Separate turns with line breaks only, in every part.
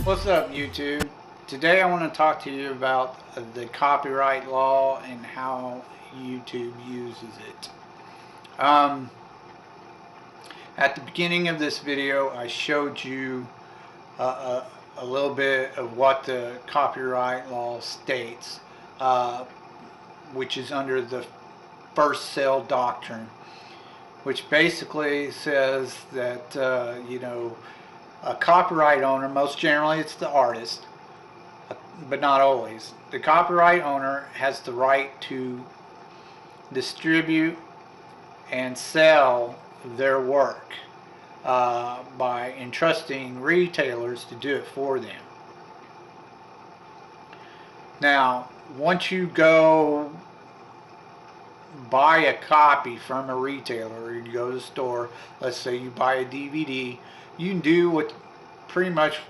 What's up, YouTube? Today I want to talk to you about the copyright law and how YouTube uses it. At the beginning of this video I showed you a little bit of what the copyright law states, which is under the first sale doctrine, which basically says that a copyright owner, most generally it's the artist, but not always, the copyright owner has the right to distribute and sell their work by entrusting retailers to do it for them. Now, once you go buy a copy from a retailer, or you go to the store, let's say you buy a DVD, you can do what pretty much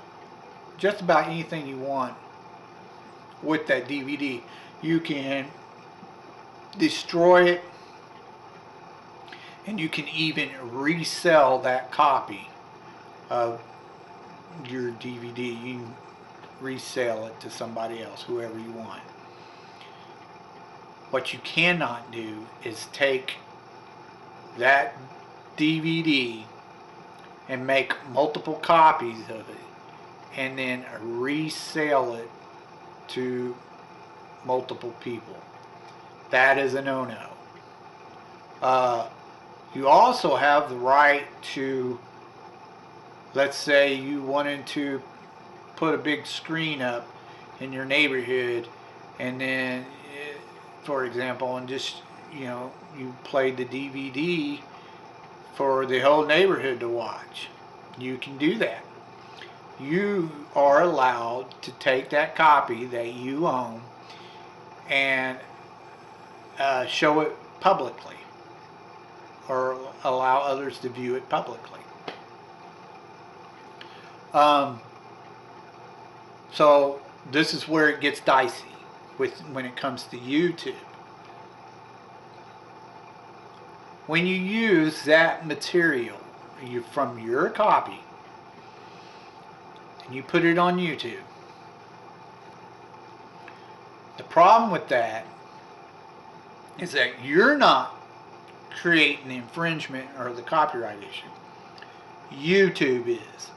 just about anything you want with that DVD. You can destroy it, and you can even resell that copy of your DVD. You can resell it to somebody else, whoever you want. What you cannot do is take that DVD and make multiple copies of it and then resell it to multiple people. That is a no-no. You also have the right to, let's say you wanted to put a big screen up in your neighborhood, and then for example, and just you played the DVD for the whole neighborhood to watch. You can do that. You are allowed to take that copy that you own and show it publicly, or allow others to view it publicly. So this is where it gets dicey when it comes to YouTube. When you use that material from your copy and you put it on YouTube, the problem with that is that you're not creating the infringement or the copyright issue. YouTube is,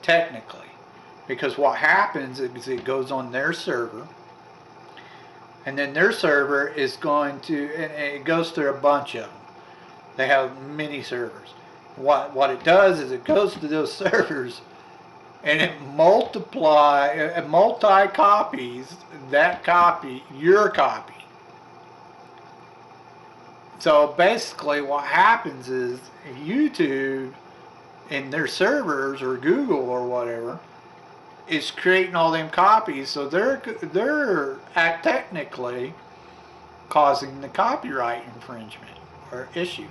technically, because what happens is it goes on their server, and then their server is going to, and it goes through a bunch of them. They have many servers. What it does is it goes to those servers and it multi-copies that copy, your copy. So basically what happens is YouTube in their servers, or Google or whatever, is creating all them copies, so they're technically causing the copyright infringement or issue,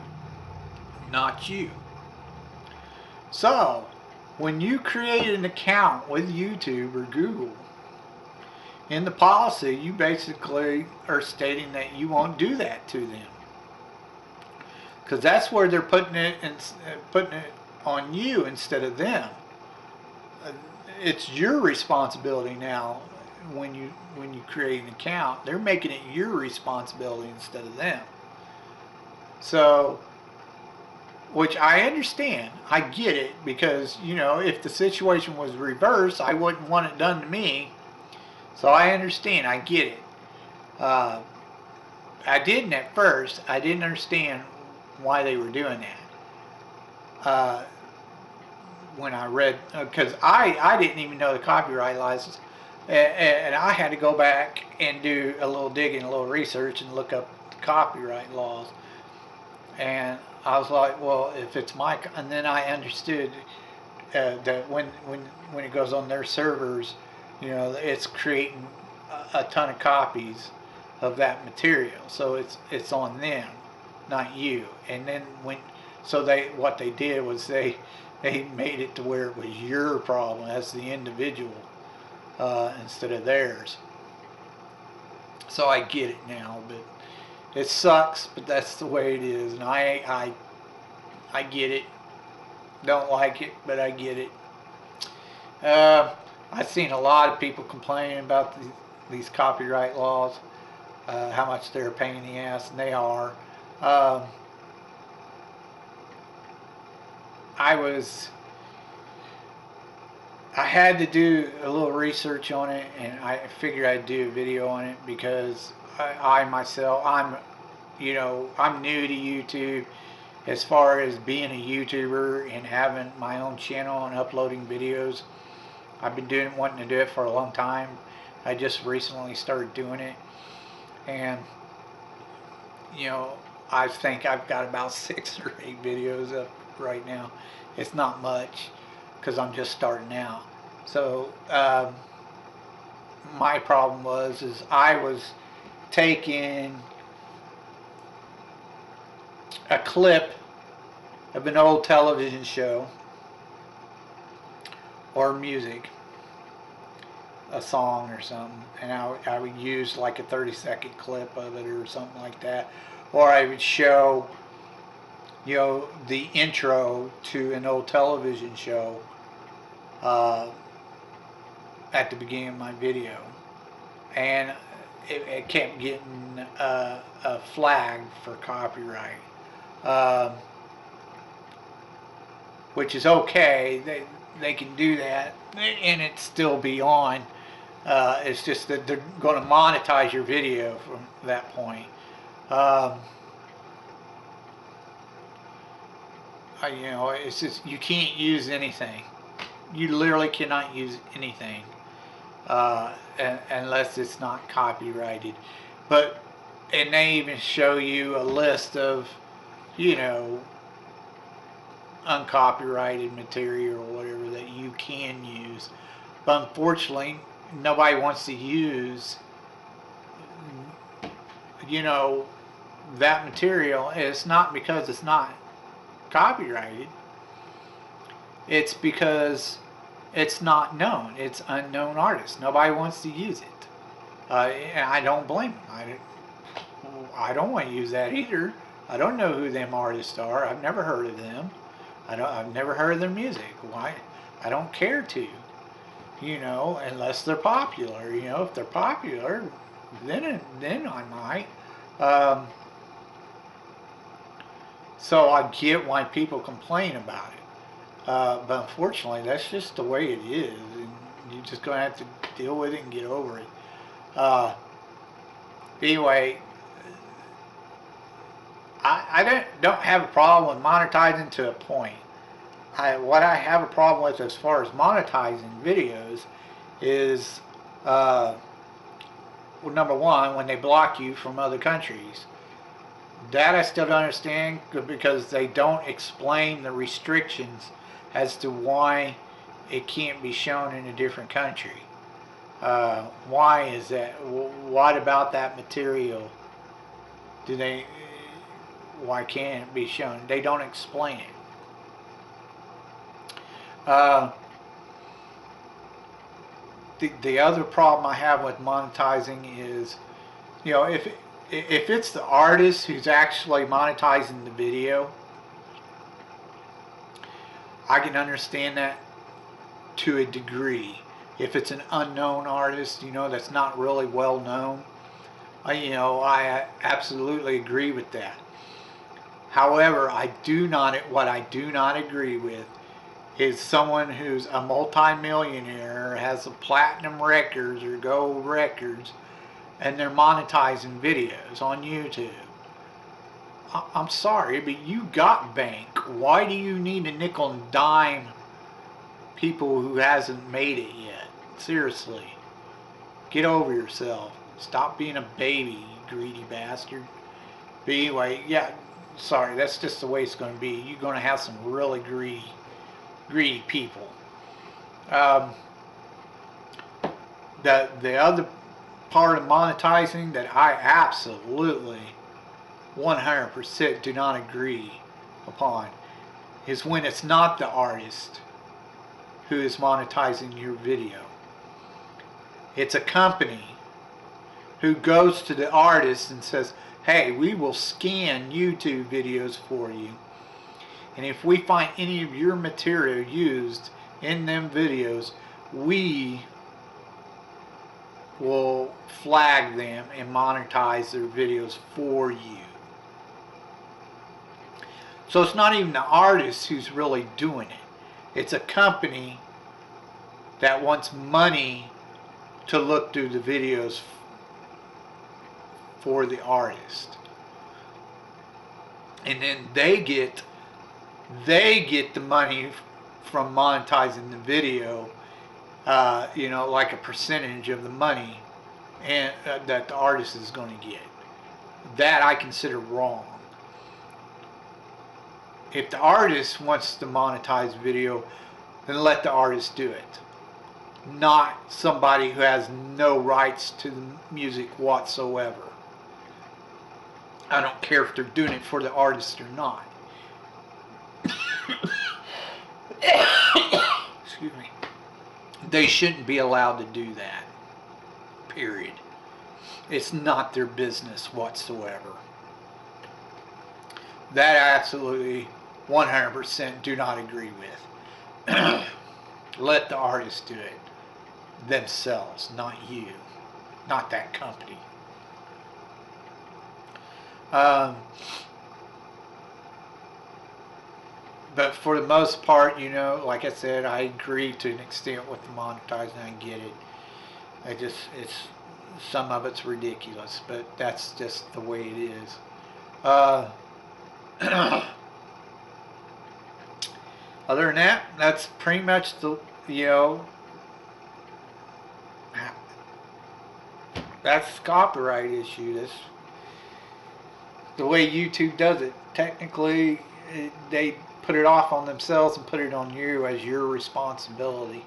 not you. So when you create an account with YouTube or Google, in the policy you basically are stating that you won't do that to them, because that's where they're putting it on you instead of them. It's your responsibility now. When you create an account, they're making it your responsibility instead of them. So which I understand. I get it, because, you know, if the situation was reversed, I wouldn't want it done to me. So I understand. I get it. Uh, I didn't at first. I didn't understand why they were doing that. When I read, because I didn't even know the copyright license, and I had to go back and do a little digging, a little research, and look up the copyright laws. And I was like, well, if it's my, and then I understood that when it goes on their servers, you know, it's creating a ton of copies of that material, so it's on them, not you. And then so what they did was they made it to where it was your problem as the individual, instead of theirs. So I get it now, but it sucks, but that's the way it is, and I get it. Don't like it, but I get it. I've seen a lot of people complaining about these copyright laws, how much they're a pain in the ass, and they are. I had to do a little research on it, and I figured I'd do a video on it because I myself, you know, I'm new to YouTube as far as being a YouTuber and having my own channel and uploading videos. I've been wanting to do it for a long time. I just recently started doing it, and you know, I think I've got about 6 or 8 videos up right now. It's not much because I'm just starting out. So my problem is I was taking a clip of an old television show or music, a song or something, and I would use like a 30-second clip of it or something like that, or I would show, you know, the intro to an old television show at the beginning of my video, and it kept getting a flag for copyright, which is okay. They can do that and it still be on. It's just that they're going to monetize your video from that point. You know, it's just, you can't use anything. You literally cannot use anything unless it's not copyrighted. And they even show you a list of, you know, uncopyrighted material or whatever that you can use. But unfortunately, nobody wants to use, you know, that material. It's not because it's not copyrighted. It's because it's not known. It's unknown artists. Nobody wants to use it. And I don't blame them. I don't want to use that either. I don't know who them artists are. I've never heard of them. I've never heard of their music. Why? I don't care to. You know, unless they're popular. You know, if they're popular, then I might. So I get why people complain about it. But unfortunately, that's just the way it is. And you're just going to have to deal with it and get over it. Anyway, I don't have a problem with monetizing to a point. What I have a problem with as far as monetizing videos is, well, number one, when they block you from other countries. That I still don't understand, because they don't explain the restrictions as to why it can't be shown in a different country. Why is that? What about that material? Why can't it be shown? They don't explain it. The other problem I have with monetizing is, you know, if it's the artist who's actually monetizing the video, I can understand that to a degree. If it's an unknown artist, you know, that's not really well known, you know, I absolutely agree with that. However, what I do not agree with is someone who's a multi-millionaire, has a platinum records or gold records, and they're monetizing videos on YouTube. I'm sorry, but you got bank. Why do you need to nickel and dime people who hasn't made it yet? Seriously. Get over yourself. Stop being a baby, you greedy bastard. But anyway, yeah, sorry, that's just the way it's going to be. You're going to have some really greedy people. The other part of monetizing that I absolutely 100% do not agree upon is when it's not the artist who is monetizing your video. It's a company who goes to the artist and says, hey, we will scan YouTube videos for you, and if we find any of your material used in them videos, we will flag them and monetize their videos for you. So it's not even the artist who's really doing it. It's a company that wants money to look through the videos for the artist. And then they get the money from monetizing the video, like a percentage of the money and that the artist is going to get. That I consider wrong. If the artist wants to monetize video, then let the artist do it. Not somebody who has no rights to the music whatsoever. I don't care if they're doing it for the artist or not. Excuse me. They shouldn't be allowed to do that. Period. It's not their business whatsoever. That I absolutely 100% do not agree with. Let the artists do it themselves, not you, not that company. But for the most part, like I said, I agree to an extent with the monetizing. I get it. Some of it's ridiculous, but that's just the way it is. Other than that, that's pretty much that's the copyright issue. That's the way YouTube does it. Technically, they put it off on themselves and put it on you as your responsibility.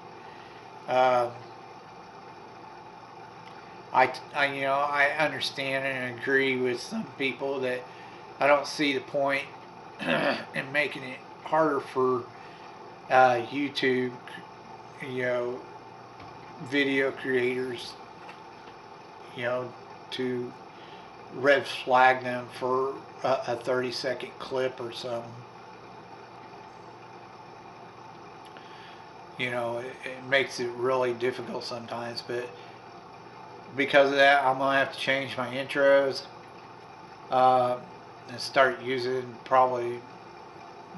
I understand and agree with some people that I don't see the point in making it harder for YouTube, video creators, to red flag them for a 30-second clip or something. It makes it really difficult sometimes, but because of that, I'm gonna have to change my intros and start using probably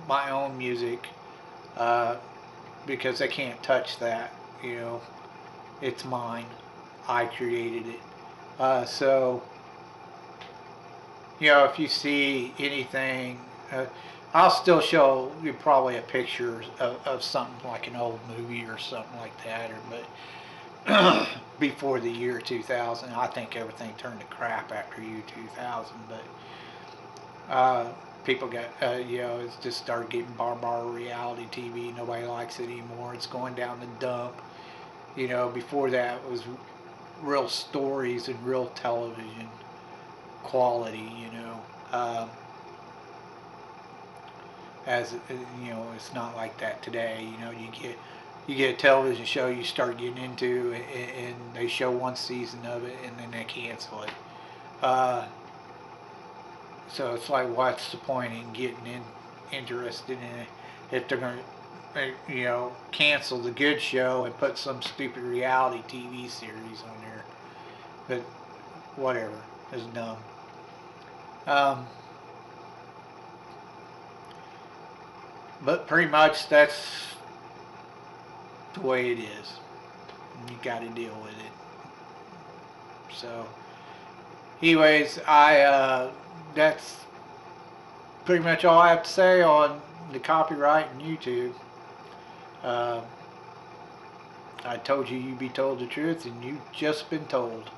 my own music, because I can't touch that. It's mine. I created it. So if you see anything, I'll still show you probably a picture of something like an old movie or something like that, but before the year 2000. I think everything turned to crap after year 2000, but people got, it's just started getting bar reality TV. Nobody likes it anymore. It's going down the dump. Before that it was real stories and real television quality, as it's not like that today. You get a television show you start getting into, and they show one season of it and then they cancel it. So it's like, what's the point in getting interested in it if they're going to cancel the good show and put some stupid reality TV series on there? But whatever, it's dumb. But pretty much that's the way it is. You got to deal with it. So, anyways, that's pretty much all I have to say on the copyright and YouTube. Uh, I told you you'd be told the truth, and you've just been told.